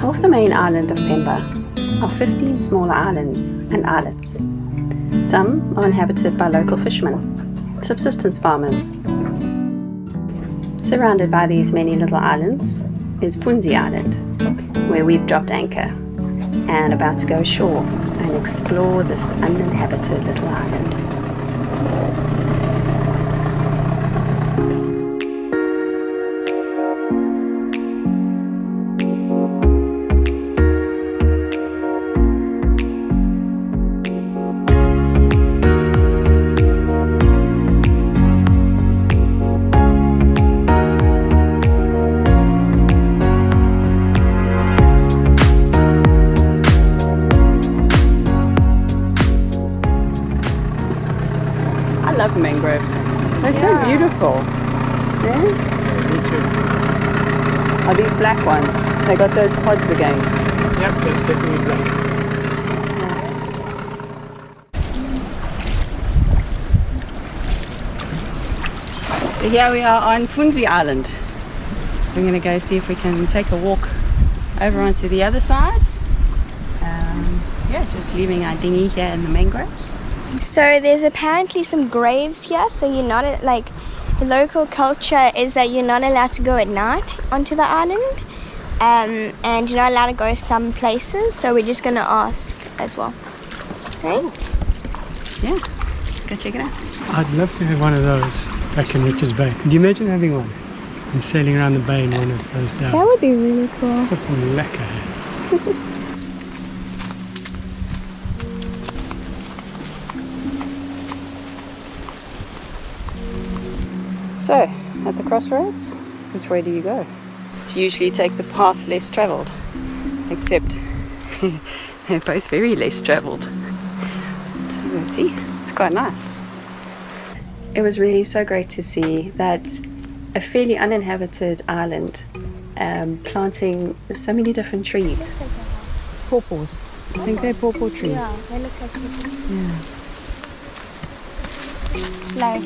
Off the main island of Pemba are 15 smaller islands and islets. Some are inhabited by local fishermen, subsistence farmers. Surrounded by these many little islands is Funzi Island, where we've dropped anchor and about to go ashore and explore this uninhabited little island. I love mangroves. They're so beautiful. Yeah? Me too. Are these black ones? They got those pods again. Yep, that's definitely black. So here we are on Funzi Island. We're going to go see if we can take a walk over onto the other side. Yeah, just leaving our dinghy here in the mangroves. So there's apparently some graves here, so you're not like, the local culture is that you're not allowed to go at night onto the island, and you're not allowed to go some places, so we're just going to ask as well. Right? Yeah, let's go check it out. I'd love to have one of those back in Richards Bay. Could you imagine having one and sailing around the bay in one of those dhows? That would be really cool. Lekker. So, at the crossroads, which way do you go? It's usually take the path less travelled, except they're both very less travelled. So let's see, it's quite nice. It was really so great to see that a fairly uninhabited island planting so many different trees. Pawpaws. I think they're pawpaw trees. Yeah, they look like this. Yeah. Like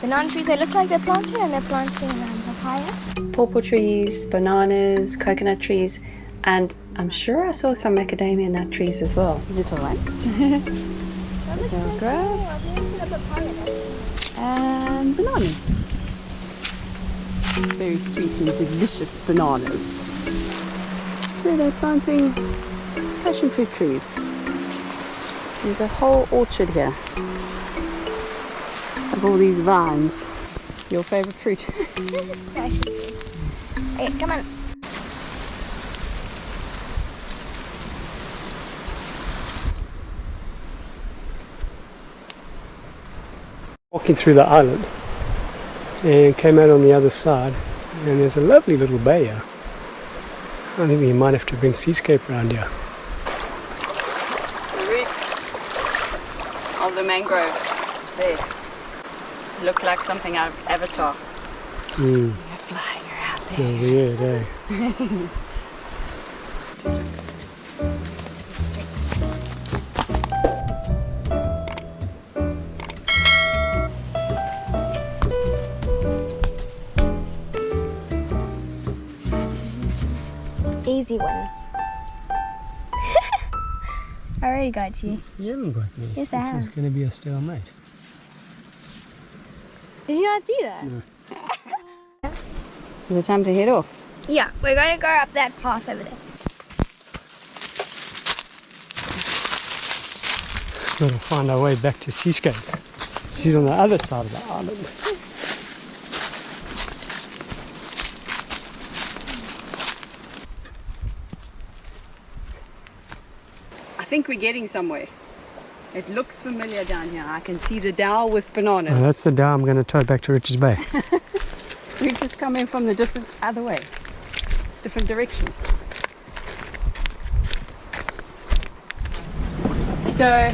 banana trees, they look like they're planted, and they're planting papaya. Pawpaw trees, bananas, coconut trees, and I'm sure I saw some macadamia nut trees as well. Little ones. They'll grow. And bananas. Very sweet and delicious bananas. So they're planting passion fruit trees. There's a whole orchard here of all these vines. Your favorite fruit? Hey, come on. Walking through the island and came out on the other side, and there's a lovely little bay here. I think we might have to bring seascape around here. The roots of the mangroves there look like something out of Avatar. You're flying around there. Oh, weird, eh? Easy one. I already got you. You haven't got me. Yes, I have. This is going to be a stalemate. Did you not see that? No. Is it time to head off? Yeah, we're going to go up that path over there. We're going to find our way back to seascape. She's on the other side of the island. I think we're getting somewhere. It looks familiar down here. I can see the dhow with bananas. Oh, that's the dhow I'm going to tow back to Richards Bay. We've just come in from the other way, different direction. So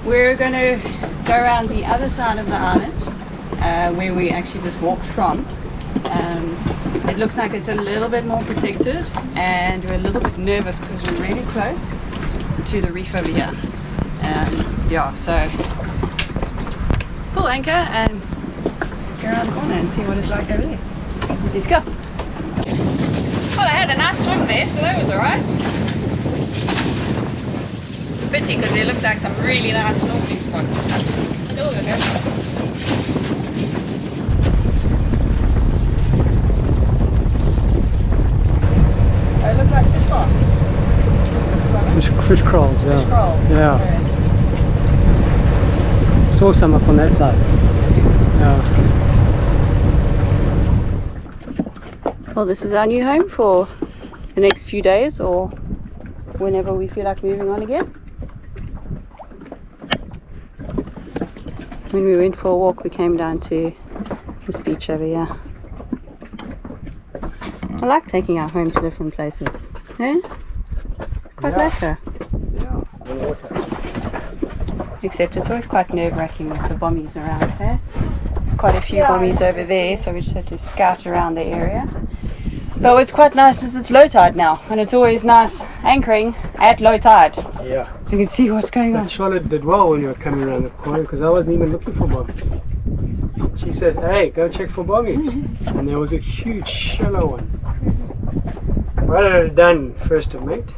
we're going to go around the other side of the island, where we actually just walked from. It looks like it's a little bit more protected, and we're a little bit nervous because we're really close to the reef over here. Yeah, so pull anchor and go around the corner and see what it's like over there. Let's go. Well, I had a nice swim there. there, so that was alright. It's a pity because there looked like some really nice snorkeling spots. Oh, okay. They look like fish farms. Fish crawls, yeah. Fish crawls. Yeah. Saw some up on that side. Yeah. Well, this is our new home for the next few days or whenever we feel like moving on again. When we went for a walk, we came down to this beach over here. I like taking our home to different places. Eh? Quite lekker. Yeah, the water. Except it's always quite nerve-wracking with the bombies around here. Quite a few bombies over there, so we just had to scout around the area. But what's quite nice is it's low tide now, and it's always nice anchoring at low tide. Yeah. So you can see what's going on. But Charlotte did well when you were coming around the corner because I wasn't even looking for bombies. She said, hey, go check for bombies. And there was a huge shallow one. Well done, 1st of mate.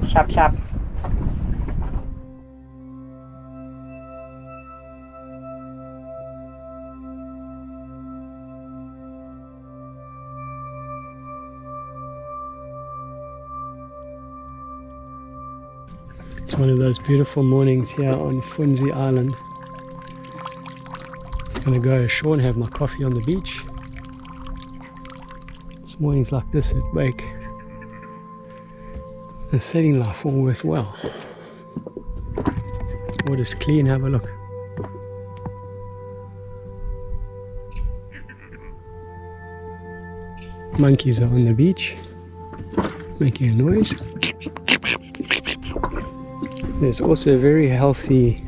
Chop chop. It's one of those beautiful mornings here on Funzi Island. I'm going to go ashore and have my coffee on the beach. It's mornings like this that make the setting life all worthwhile. Water's clean, have a look. Monkeys are on the beach making a noise. There's also a very healthy,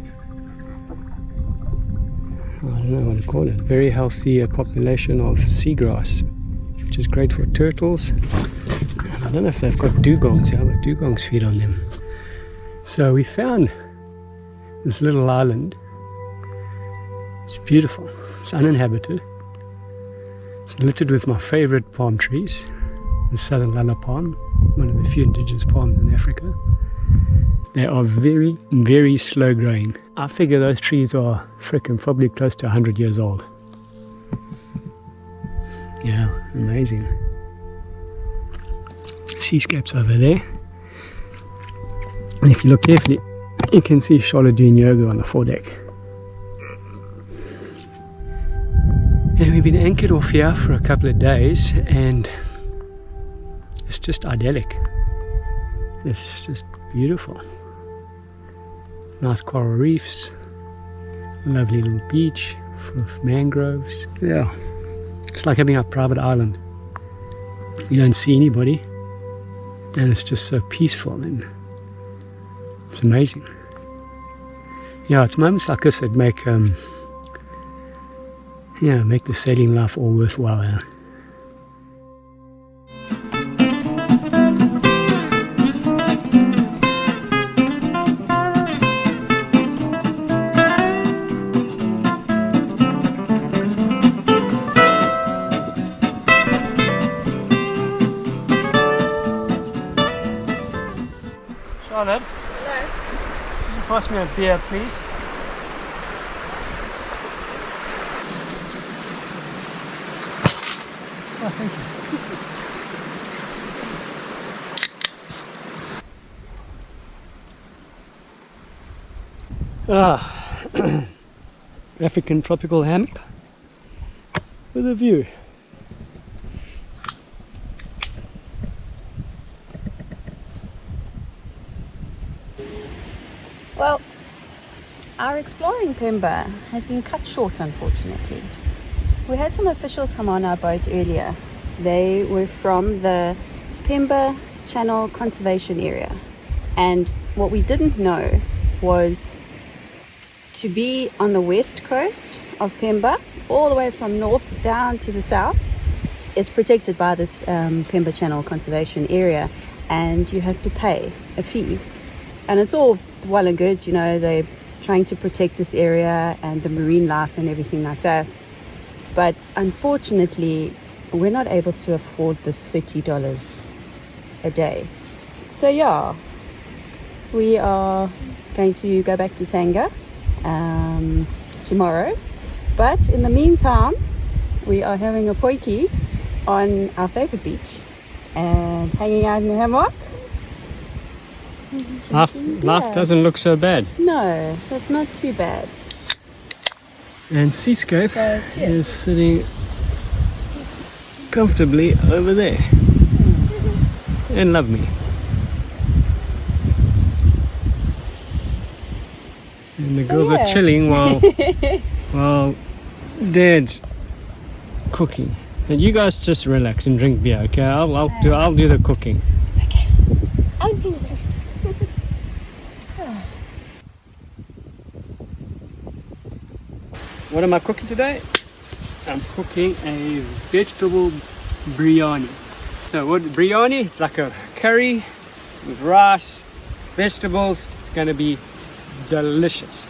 I don't know what to call it, very healthy population of seagrass, which is great for turtles. And I don't know if they've got dugongs here, but dugongs feed on them. So we found this little island. It's beautiful. It's uninhabited. It's littered with my favorite palm trees, the southern lala palm, one of the few indigenous palms in Africa. They are very, very slow growing. I figure those trees are frickin' probably close to 100 years old. Yeah, amazing. Seascapes over there. And if you look carefully, you can see Charlotte doing yoga on the foredeck. And we've been anchored off here for a couple of days and it's just idyllic. It's just beautiful. Nice coral reefs, lovely little beach full of mangroves. Yeah, it's like having a private island. You don't see anybody and it's just so peaceful and it's amazing. Yeah, it's moments like this that make make the sailing life all worthwhile. Yeah. Charlotte? Hello. Could you pass me a beer, please? Oh, thank you. African tropical hammock with a view. Well, our exploring Pemba has been cut short, unfortunately. We had some officials come on our boat earlier. They were from the Pemba Channel conservation area. And what we didn't know was to be on the west coast of Pemba, all the way from north down to the south. It's protected by this Pemba Channel conservation area, and you have to pay a fee. And it's all well and good, you know, they're trying to protect this area and the marine life and everything like that. But unfortunately, we're not able to afford the $30 a day. So yeah, we are going to go back to Tanga tomorrow. But in the meantime, we are having a potjie on our favorite beach and hanging out in the hammock. Life doesn't look so bad. No, so it's not too bad. And Seascape So, cheers. is sitting comfortably over there. And love me. And the girls are chilling while Dad's cooking. And you guys just relax and drink beer, okay? I'll do the cooking. I'll do this. What am I cooking today? I'm cooking a vegetable biryani. So what biryani? It's like a curry with rice, vegetables. It's going to be delicious.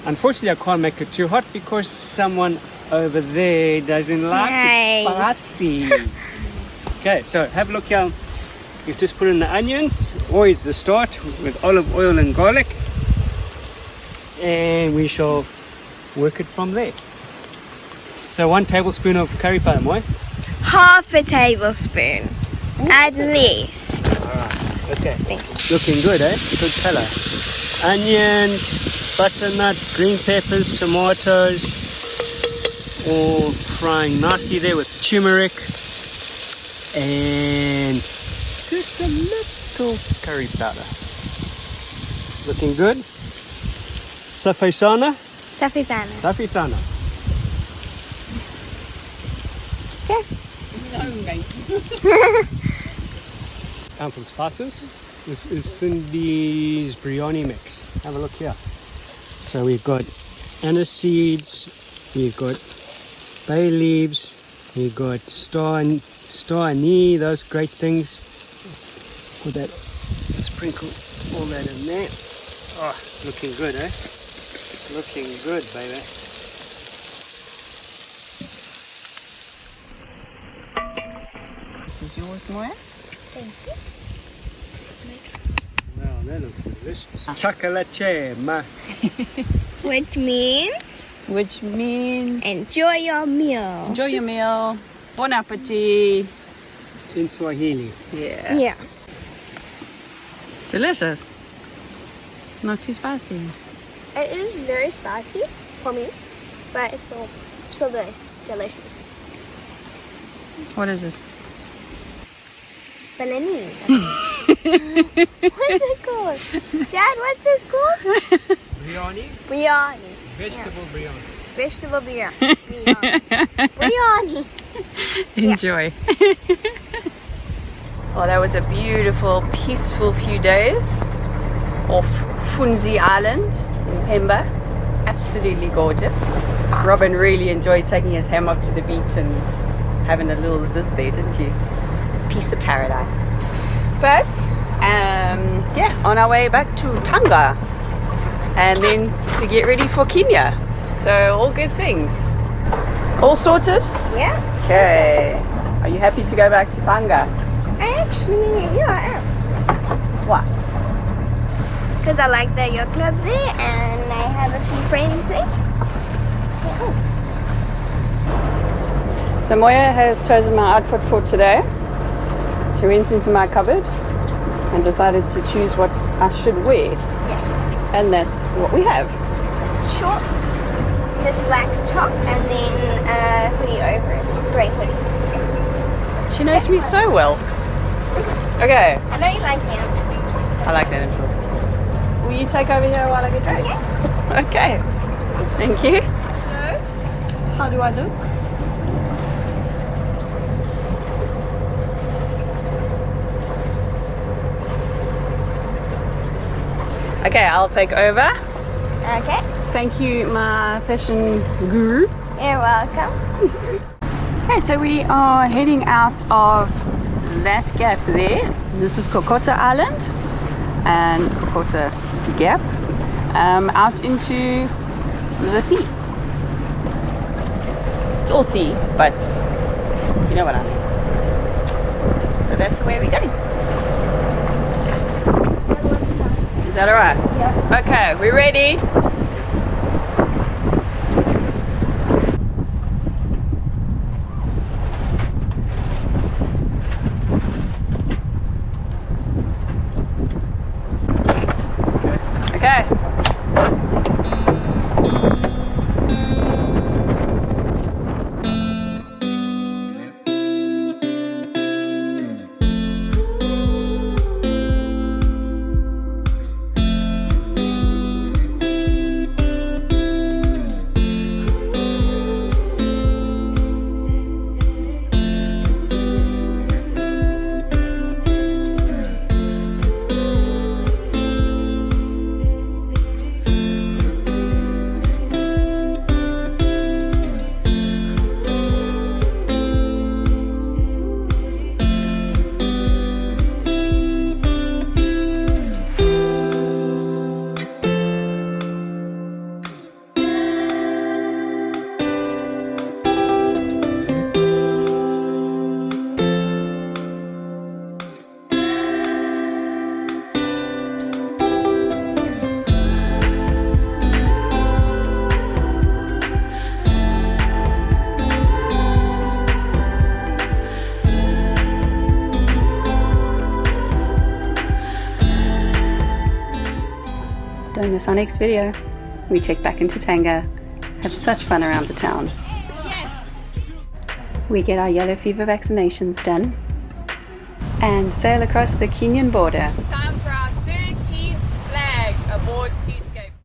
Unfortunately, I can't make it too hot because someone over there doesn't like it spicy. Okay, so have a look here. You've just put in the onions, always the start, with olive oil and garlic. And we shall work it from there. So 1 tablespoon of curry powder, Moy. Half a tablespoon, at least. Okay. Looking good, eh? Good color. Onions, butternut, green peppers, tomatoes, all frying nicely there with turmeric and just a little curry powder. Looking good. Safisana. Safisana. Okay. Time for the spices. This is Cindy's biryani mix. Have a look here. So we've got anise seeds, we've got bay leaves, we've got star anise, those great things. Put that, sprinkle all that in there. Oh, looking good, eh? Looking good, baby. This is yours, Moya. Thank you. Wow, that looks delicious. Chocolate, ma. Which means enjoy your meal. Enjoy your meal. Bon appetit. In Swahili. Yeah. Yeah. Delicious. Not too spicy. It is very spicy for me, but it's so delicious. What is it? Balinese. What's it called? Dad, what's this called? Biryani? Biryani. Vegetable biryani. Vegetable biryani. Biryani. Enjoy. Well, that was a beautiful, peaceful few days off Funzi Island in Pemba. Absolutely gorgeous. Robin really enjoyed taking his hammock to the beach and having a little zizz there, didn't you? Piece of paradise. But yeah, on our way back to Tanga and then to get ready for Kenya. So all good things. All sorted? Yeah. Okay. Are you happy to go back to Tanga? I am. What? Because I like the yacht club there and I have a few friends there. So Moya has chosen my outfit for today. She went into my cupboard and decided to choose what I should wear. Yes. And that's what we have. Shorts, this black top, and then a hoodie over it. Grey hoodie. She knows me so well. Okay. I know you like denim. I like that intro. Will you take over here while I get dressed? Okay. Thank you. So, how do I look? Okay, I'll take over. Okay. Thank you, my fashion guru. You're welcome. Okay, so we are heading out of that gap there. This is Kokota Island and Kokota Gap out into the sea. It's all sea, but You know what I mean. So that's where we're going. Is that alright? Yeah. Okay, we ready? Okay. Don't miss our next video. We check back into Tanga, have such fun around the town. We get our yellow fever vaccinations done and sail across the Kenyan border.